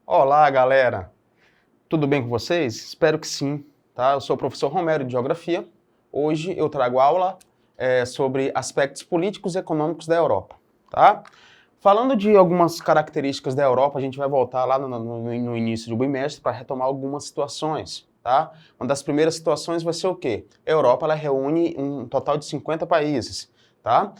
Olá, galera! Tudo bem com vocês? Espero que sim, tá? Eu sou o professor Romero de Geografia. Hoje eu trago aula sobre aspectos políticos e econômicos da Europa, tá? Falando de algumas características da Europa, a gente vai voltar lá no início do bimestre para retomar algumas situações, tá? Uma das primeiras situações vai ser o quê? A Europa, ela reúne um total de 50 países, tá?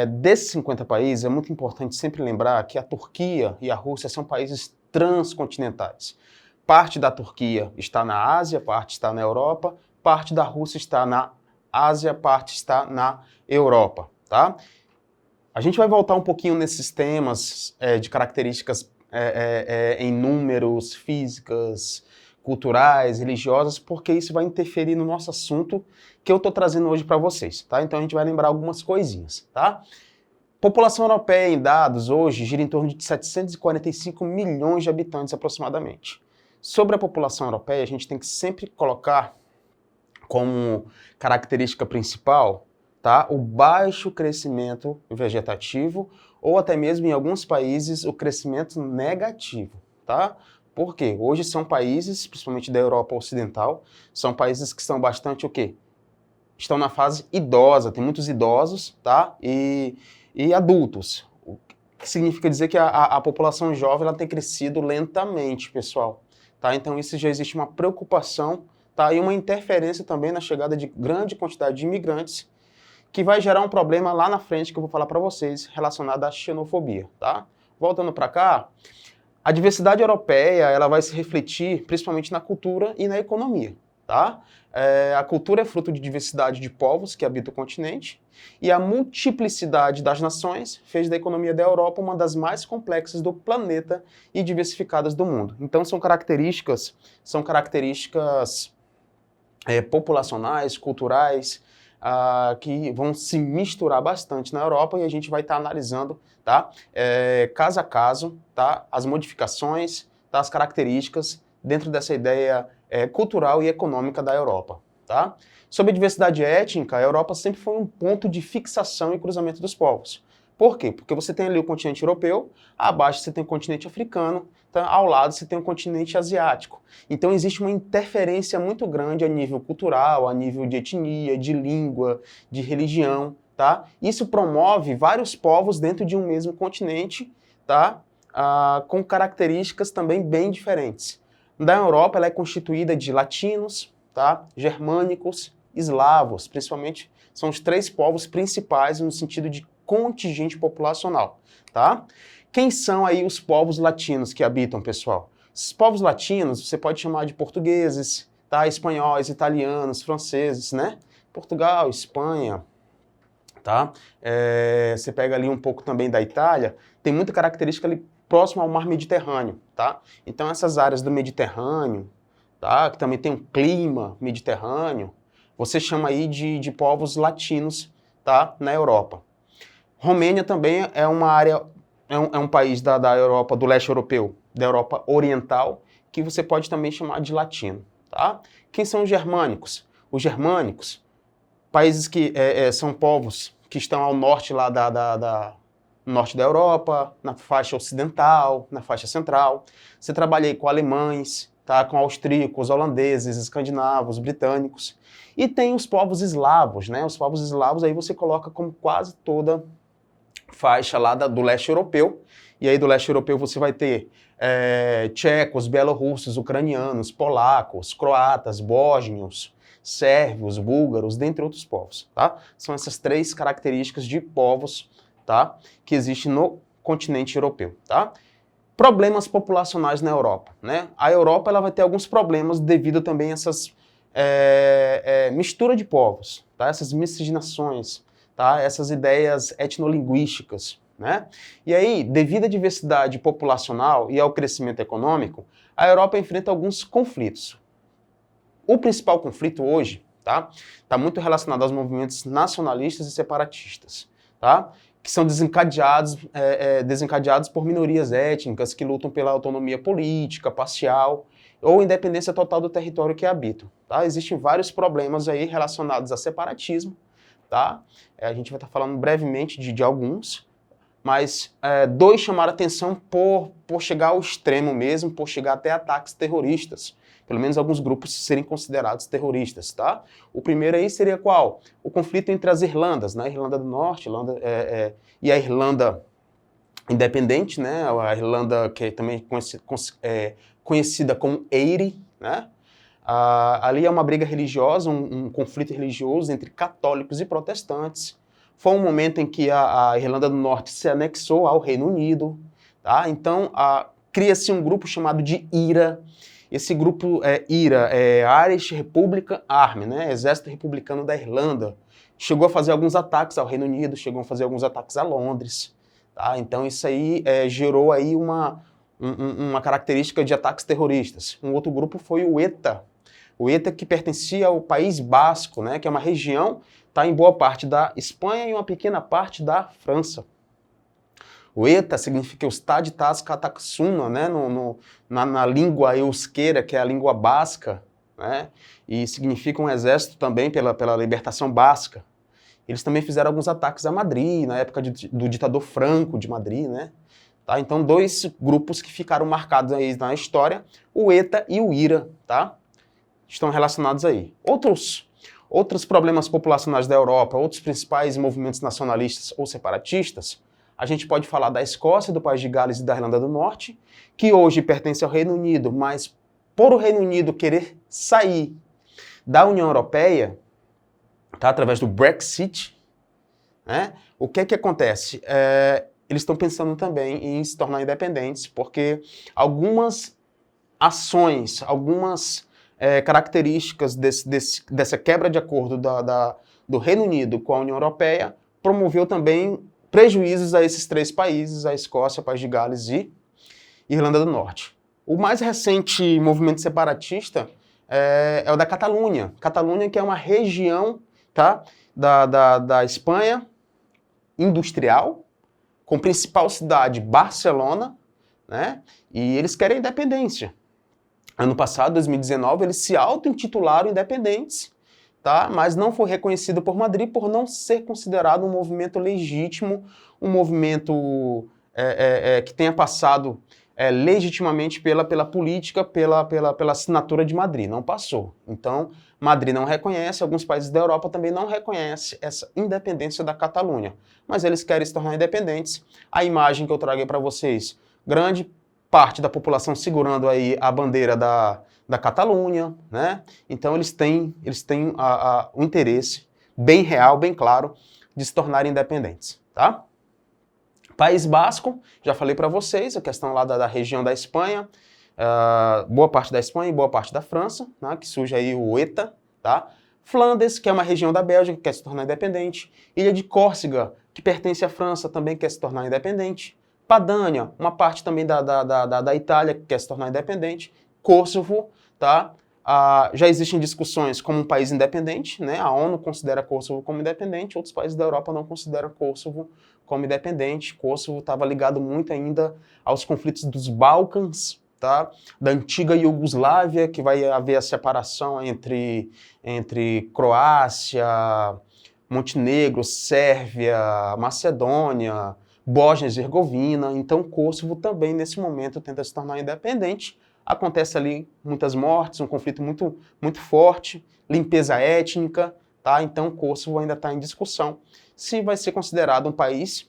Desses 50 países, é muito importante sempre lembrar que a Turquia e a Rússia são países transcontinentais. Parte da Turquia está na Ásia, parte está na Europa, parte da Rússia está na Ásia, parte está na Europa, tá? A gente vai voltar um pouquinho nesses temas de características em números, físicas, culturais, religiosas, porque isso vai interferir no nosso assunto que eu estou trazendo hoje para vocês, tá? Então a gente vai lembrar algumas coisinhas, tá? População europeia em dados hoje gira em torno de 745 milhões de habitantes aproximadamente. Sobre a população europeia, a gente tem que sempre colocar como característica principal, tá, o baixo crescimento vegetativo ou até mesmo em alguns países o crescimento negativo, tá? Por quê? Hoje são países, principalmente da Europa Ocidental, são países que estão bastante o quê? Estão na fase idosa, tem muitos idosos, tá? E adultos. O que significa dizer que a população jovem ela tem crescido lentamente, pessoal. Tá? Então isso já existe uma preocupação, tá? E uma interferência também na chegada de grande quantidade de imigrantes, que vai gerar um problema lá na frente que eu vou falar para vocês, relacionado à xenofobia. Tá? Voltando para cá, a diversidade europeia ela vai se refletir principalmente na cultura e na economia. Tá? A cultura é fruto de diversidade de povos que habitam o continente e a multiplicidade das nações fez da economia da Europa uma das mais complexas do planeta e diversificadas do mundo. Então são características populacionais, culturais, que vão se misturar bastante na Europa e a gente vai estar analisando, tá? Caso a caso, tá? As modificações, tá? As características dentro dessa ideia cultural e econômica da Europa. Tá? Sobre a diversidade étnica, a Europa sempre foi um ponto de fixação e cruzamento dos povos. Por quê? Porque você tem ali o continente europeu, abaixo você tem o continente africano, tá? Ao lado você tem o continente asiático. Então existe uma interferência muito grande a nível cultural, a nível de etnia, de língua, de religião. Tá? Isso promove vários povos dentro de um mesmo continente, tá? Com características também bem diferentes. Da Europa, ela é constituída de latinos, tá? Germânicos, eslavos, principalmente são os três povos principais no sentido de contingente populacional, tá? Quem são aí os povos latinos que habitam, pessoal? Esses povos latinos você pode chamar de portugueses, tá? Espanhóis, italianos, franceses, né? Portugal, Espanha, tá? Você pega ali um pouco também da Itália, tem muita característica ali próximo ao mar Mediterrâneo, tá? Então essas áreas do Mediterrâneo, tá? Que também tem um clima mediterrâneo, você chama aí de povos latinos, tá? Na Europa. Romênia também é uma área, é um país da Europa, do leste europeu, da Europa oriental, que você pode também chamar de latino, tá? Quem são os germânicos? Os germânicos, países que são povos que estão ao norte lá norte da Europa, na faixa ocidental, na faixa central. Você trabalha aí com alemães, tá? Com austríacos, holandeses, escandinavos, britânicos. E tem os povos eslavos, né? Os povos eslavos aí você coloca como quase toda faixa lá do leste europeu. E aí do leste europeu você vai ter tchecos, bielorrussos, ucranianos, polacos, croatas, bósnios, sérvios, búlgaros, dentre outros povos, tá? São essas três características de povos, tá? Que existem no continente europeu, tá? Problemas populacionais na Europa, né? A Europa ela vai ter alguns problemas devido também a essas mistura de povos, tá? Essas miscigenações, tá? Essas ideias etnolinguísticas, né? E aí, devido à diversidade populacional e ao crescimento econômico, a Europa enfrenta alguns conflitos. O principal conflito hoje, tá? Tá muito relacionado aos movimentos nacionalistas e separatistas, tá? Que são desencadeados por minorias étnicas que lutam pela autonomia política, parcial ou independência total do território que habitam, tá? Existem vários problemas aí relacionados a separatismo, tá? A gente vai estar falando brevemente de alguns, mas dois chamaram atenção por chegar ao extremo mesmo, por chegar até ataques terroristas. Pelo menos alguns grupos serem considerados terroristas, tá? O primeiro aí seria qual? O conflito entre as Irlandas, né? A Irlanda do Norte e a Irlanda independente, né? A Irlanda que é também conhecida como Éire, né? Ali é uma briga religiosa, um conflito religioso entre católicos e protestantes. Foi um momento em que a Irlanda do Norte se anexou ao Reino Unido, tá? Então, cria-se um grupo chamado de IRA. Esse grupo IRA é Irish Republican Army, né? Exército Republicano da Irlanda. Chegou a fazer alguns ataques ao Reino Unido, chegou a fazer alguns ataques a Londres, tá? Então, isso aí gerou aí uma característica de ataques terroristas. Um outro grupo foi o ETA. O ETA que pertencia ao País Basco, né, que é uma região, está em boa parte da Espanha e uma pequena parte da França. O ETA significa Estado Tas Cataxuma, né, na língua eusqueira, que é a língua basca, né, e significa um exército também pela libertação basca. Eles também fizeram alguns ataques a Madrid, na época do ditador Franco de Madrid, né. Tá? Então, dois grupos que ficaram marcados aí na história, o ETA e o IRA, tá? Estão relacionados aí. Outros problemas populacionais da Europa, outros principais movimentos nacionalistas ou separatistas, a gente pode falar da Escócia, do País de Gales e da Irlanda do Norte, que hoje pertence ao Reino Unido, mas por o Reino Unido querer sair da União Europeia, tá, através do Brexit, né, o que acontece? Eles estão pensando também em se tornar independentes, porque algumas ações, algumas características dessa quebra de acordo do Reino Unido com a União Europeia promoveu também prejuízos a esses três países, a Escócia, País de Gales e Irlanda do Norte. O mais recente movimento separatista é o da Catalunha. Catalunha, que é uma região, tá, da Espanha industrial, com principal cidade Barcelona, né, e eles querem independência. Ano passado, 2019, eles se auto-intitularam independentes, tá? Mas não foi reconhecido por Madrid por não ser considerado um movimento legítimo, um movimento que tenha passado legitimamente pela política, pela assinatura de Madrid. Não passou. Então, Madrid não reconhece, alguns países da Europa também não reconhecem essa independência da Catalunha. Mas eles querem se tornar independentes. A imagem que eu trago aí para vocês, grande parte da população segurando aí a bandeira da Catalunha, né? Então eles têm um interesse bem real, bem claro, de se tornarem independentes, tá? País Basco, já falei para vocês, a questão lá da região da Espanha, boa parte da Espanha e boa parte da França, né, que surge aí o ETA, tá? Flandes, que é uma região da Bélgica, que quer se tornar independente. Ilha de Córcega, que pertence à França, também quer se tornar independente. Padânia, uma parte também da Itália, que quer se tornar independente. Kosovo, tá? Já existem discussões como um país independente, né? A ONU considera Kosovo como independente, outros países da Europa não consideram Kosovo como independente. Kosovo estava ligado muito ainda aos conflitos dos Balcãs, tá? Da antiga Iugoslávia, que vai haver a separação entre Croácia, Montenegro, Sérvia, Macedônia, Bósnia e Herzegovina. Então Kosovo também nesse momento tenta se tornar independente. Acontece ali muitas mortes, um conflito muito, muito forte, limpeza étnica, tá? Então Kosovo ainda está em discussão se vai ser considerado um país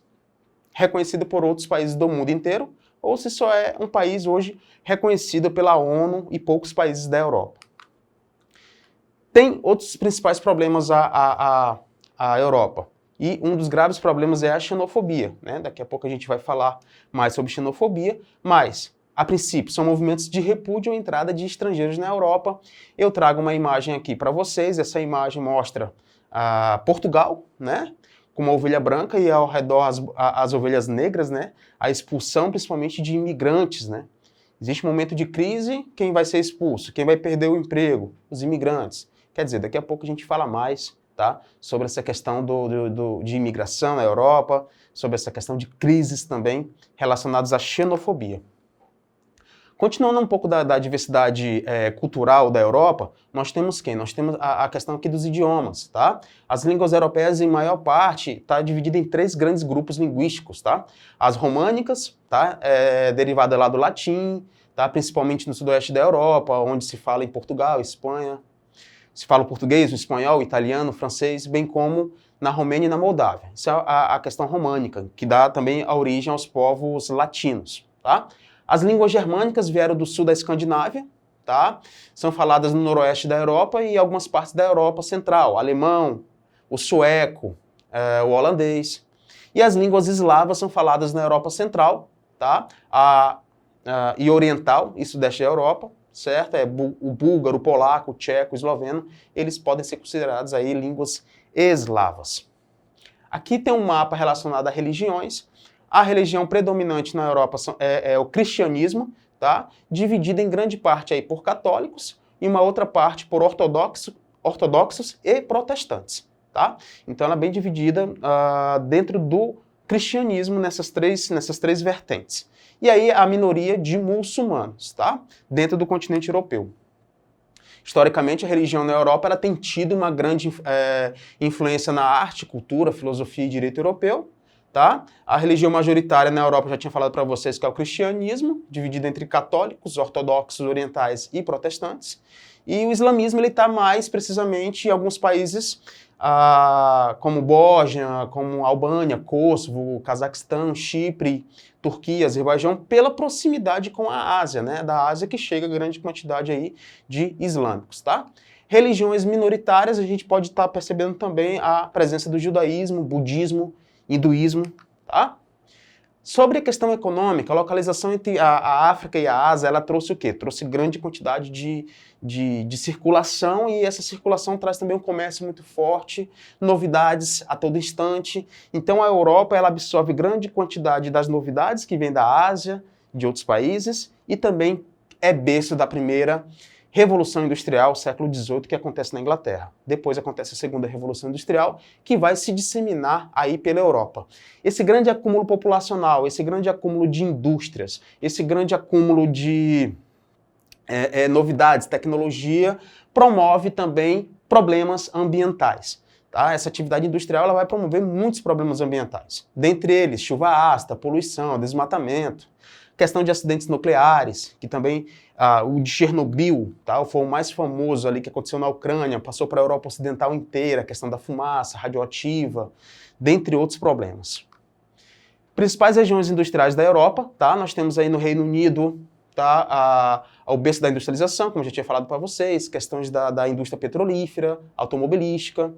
reconhecido por outros países do mundo inteiro ou se só é um país hoje reconhecido pela ONU e poucos países da Europa. Tem outros principais problemas a Europa. E um dos graves problemas é a xenofobia, né? Daqui a pouco a gente vai falar mais sobre xenofobia, mas, a princípio, são movimentos de repúdio à entrada de estrangeiros na Europa. Eu trago uma imagem aqui para vocês, essa imagem mostra Portugal, né? Com uma ovelha branca e ao redor as ovelhas negras, né? A expulsão principalmente de imigrantes, né? Existe um momento de crise, quem vai ser expulso? Quem vai perder o emprego? Os imigrantes. Quer dizer, daqui a pouco a gente fala mais, tá? Sobre essa questão de imigração na Europa, sobre essa questão de crises também relacionadas à xenofobia. Continuando um pouco da diversidade cultural da Europa, nós temos quem? Nós temos a questão aqui dos idiomas, tá? As línguas europeias, em maior parte, está dividida em 3 grandes grupos linguísticos, tá? As românicas, tá? Derivada lá do latim, tá? Principalmente no sudoeste da Europa, onde se fala em Portugal, Espanha, se fala o português, o espanhol, o italiano, o francês, bem como na Romênia e na Moldávia. Isso é a questão românica, que dá também a origem aos povos latinos, tá? As línguas germânicas vieram do sul da Escandinávia, tá? São faladas no noroeste da Europa e algumas partes da Europa central, alemão, o sueco, o holandês. E as línguas eslavas são faladas na Europa central, tá? E oriental e sudeste da Europa, certo? O búlgaro, o polaco, o tcheco, o esloveno, eles podem ser considerados aí línguas eslavas. Aqui tem um mapa relacionado a religiões. A religião predominante na Europa é o cristianismo, tá? Dividida em grande parte aí por católicos e uma outra parte por ortodoxos e protestantes, tá? Então ela é bem dividida dentro do cristianismo nessas três vertentes. E aí a minoria de muçulmanos, tá? Dentro do continente europeu. Historicamente, a religião na Europa ela tem tido uma grande influência na arte, cultura, filosofia e direito europeu. Tá? A religião majoritária na Europa, já tinha falado para vocês, que é o cristianismo, dividido entre católicos, ortodoxos, orientais e protestantes. E o islamismo está mais precisamente em alguns países como Bósnia, como Albânia, Kosovo, Cazaquistão, Chipre, Turquia, Azerbaijão, pela proximidade com a Ásia, né? Da Ásia que chega grande quantidade aí de islâmicos, tá? Religiões minoritárias, a gente pode estar percebendo também a presença do judaísmo, budismo, hinduísmo, tá? Sobre a questão econômica, a localização entre a África e a Ásia, ela trouxe o quê? Trouxe grande quantidade de circulação e essa circulação traz também um comércio muito forte, novidades a todo instante. Então a Europa, ela absorve grande quantidade das novidades que vêm da Ásia, de outros países e também é berço da primeira Revolução Industrial, século XVIII, que acontece na Inglaterra. Depois acontece a Segunda Revolução Industrial, que vai se disseminar aí pela Europa. Esse grande acúmulo populacional, esse grande acúmulo de indústrias, esse grande acúmulo de novidades, tecnologia, promove também problemas ambientais. Tá? Essa atividade industrial ela vai promover muitos problemas ambientais. Dentre eles, chuva ácida, poluição, desmatamento, questão de acidentes nucleares, que também o de Chernobyl, tá? Foi o mais famoso ali que aconteceu na Ucrânia, passou para a Europa Ocidental inteira, a questão da fumaça radioativa, dentre outros problemas. Principais regiões industriais da Europa, tá? Nós temos aí no Reino Unido, tá? O berço da industrialização, como eu já tinha falado para vocês, questões da indústria petrolífera, automobilística,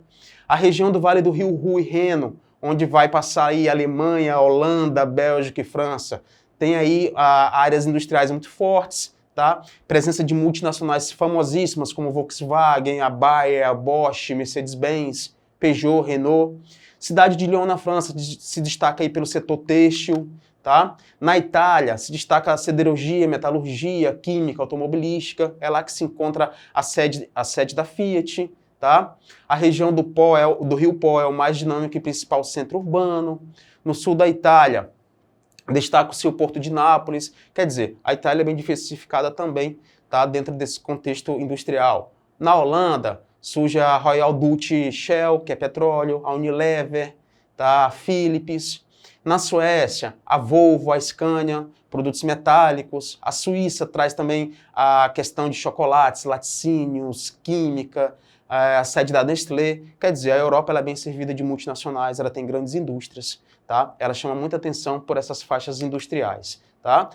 a região do Vale do Rio Ruhr e Reno, onde vai passar aí Alemanha, Holanda, Bélgica e França, tem aí áreas industriais muito fortes, tá? Presença de multinacionais famosíssimas como Volkswagen, a Bayer, a Bosch, Mercedes-Benz, Peugeot, Renault. Cidade de Lyon, na França, se destaca aí pelo setor têxtil, tá? Na Itália, se destaca a siderurgia, metalurgia, química, automobilística. É lá que se encontra a sede da Fiat, tá? A região do Rio Po é o mais dinâmico e principal centro urbano. No sul da Itália, destaca-se o Porto de Nápoles, quer dizer, a Itália é bem diversificada também, tá, dentro desse contexto industrial. Na Holanda, surge a Royal Dutch Shell, que é petróleo, a Unilever, tá, a Philips. Na Suécia, a Volvo, a Scania, produtos metálicos. A Suíça traz também a questão de chocolates, laticínios, química, a sede da Nestlé. Quer dizer, a Europa ela é bem servida de multinacionais, ela tem grandes indústrias. Tá? Ela chama muita atenção por essas faixas industriais. Tá?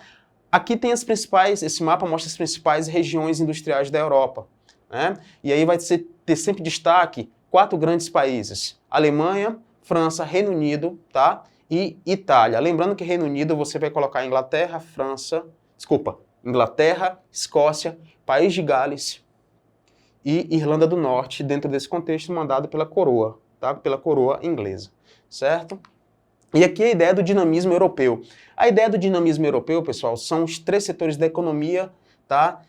Aqui tem esse mapa mostra as principais regiões industriais da Europa. Né? E aí vai ter sempre destaque 4 grandes países: Alemanha, França, Reino Unido, tá? E Itália. Lembrando que Reino Unido você vai colocar Inglaterra, Escócia, País de Gales e Irlanda do Norte dentro desse contexto mandado pela coroa, tá? Pela coroa inglesa, certo? E aqui a ideia do dinamismo europeu. A ideia do dinamismo europeu, pessoal, são os 3 setores da economia, tá,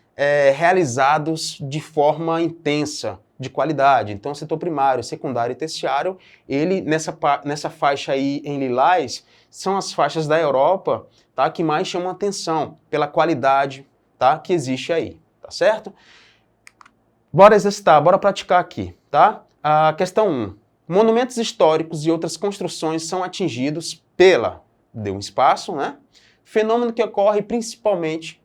realizados de forma intensa, de qualidade. Então, setor primário, secundário e terciário, ele, nessa faixa aí em lilás, são as faixas da Europa, tá, que mais chamam atenção pela qualidade, tá, que existe aí, tá certo? Bora exercitar, bora praticar aqui, tá? A questão 1. Monumentos históricos e outras construções são atingidos pela, deu um espaço, né? Fenômeno que ocorre especialmente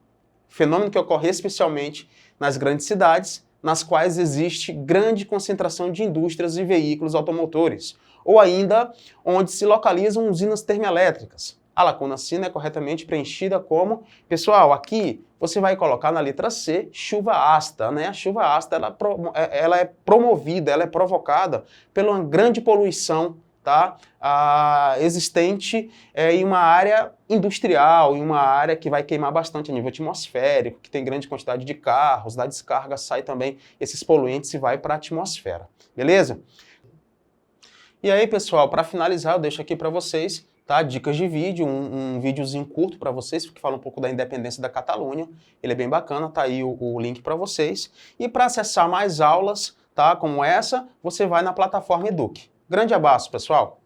nas grandes cidades, nas quais existe grande concentração de indústrias e veículos automotores, ou ainda onde se localizam usinas termoelétricas. A lacuna sina é corretamente preenchida como... Pessoal, aqui você vai colocar na letra C, chuva ácida, né? A chuva ácida, ela é promovida, ela é provocada pela grande poluição, tá? Existente em uma área industrial, em uma área que vai queimar bastante a nível atmosférico, que tem grande quantidade de carros, da descarga sai também esses poluentes e vai para a atmosfera, beleza? E aí, pessoal, para finalizar, eu deixo aqui para vocês, tá, dicas de vídeo, um videozinho curto para vocês, que fala um pouco da independência da Catalunha, ele é bem bacana, tá aí o link para vocês. E para acessar mais aulas, tá, como essa, você vai na plataforma Eduque. Grande abraço, pessoal!